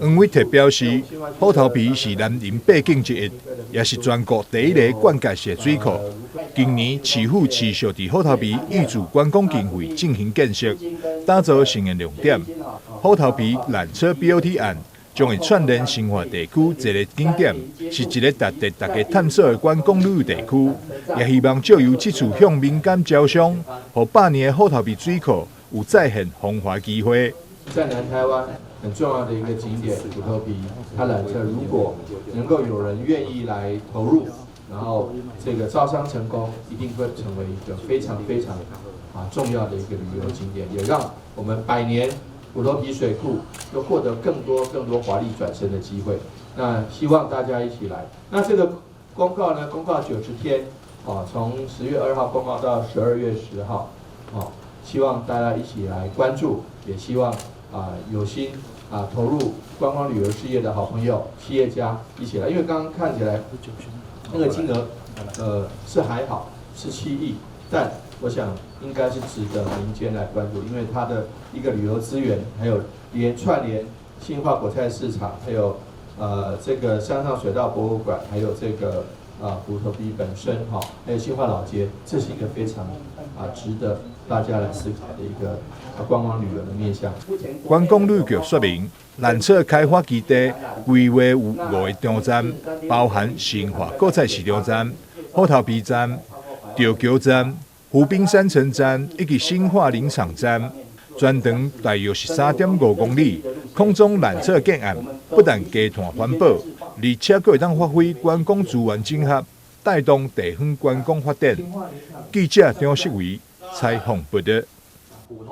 黄伟哲表示，虎头埤是南宁八景之一，也是全国第一个灌溉式水库。今年市府持续伫虎头埤挹注观光经费进行建设，打造成个亮点。虎头埤缆车 BOT 案将会串联生活地区一个景点，是一个值得大家探索的观光旅游地区。也希望借由这次向民间招商，让百年的虎头埤水库有再现风华机会。在南台湾很重要的一个景点虎头埤，它缆车如果能够有人愿意来投入，然后这个招商成功，一定会成为一个非常重要的一个旅游景点，也让我们100年虎头埤水库又获得更多华丽转身的机会。那希望大家一起来。那这个公告呢，公告90天，从10月2号公告到12月10号，希望大家一起来关注，也希望有心投入观光旅游事业的好朋友、企业家一起来，因为刚刚看起来那个金额是还好，17亿，但我想应该是值得民间来关注，因为它的一个旅游资源，还有串联新化果菜市场，还有这个山上水稻博物馆，还有这个虎头埤本身还有新化老街，这是一个非常值得大家来思考的一个观光旅游的面向。观光旅局说明，缆车开发基地规划有5个场站，包含新化果菜市场站、虎头埤站、吊桥站、湖滨山城站以及新化林场站，全长大约13.5公里。空中缆车建案不但加碳环保，而且还会当发挥观光资源整合，带动地方观光发展。记者张世伟采访报道。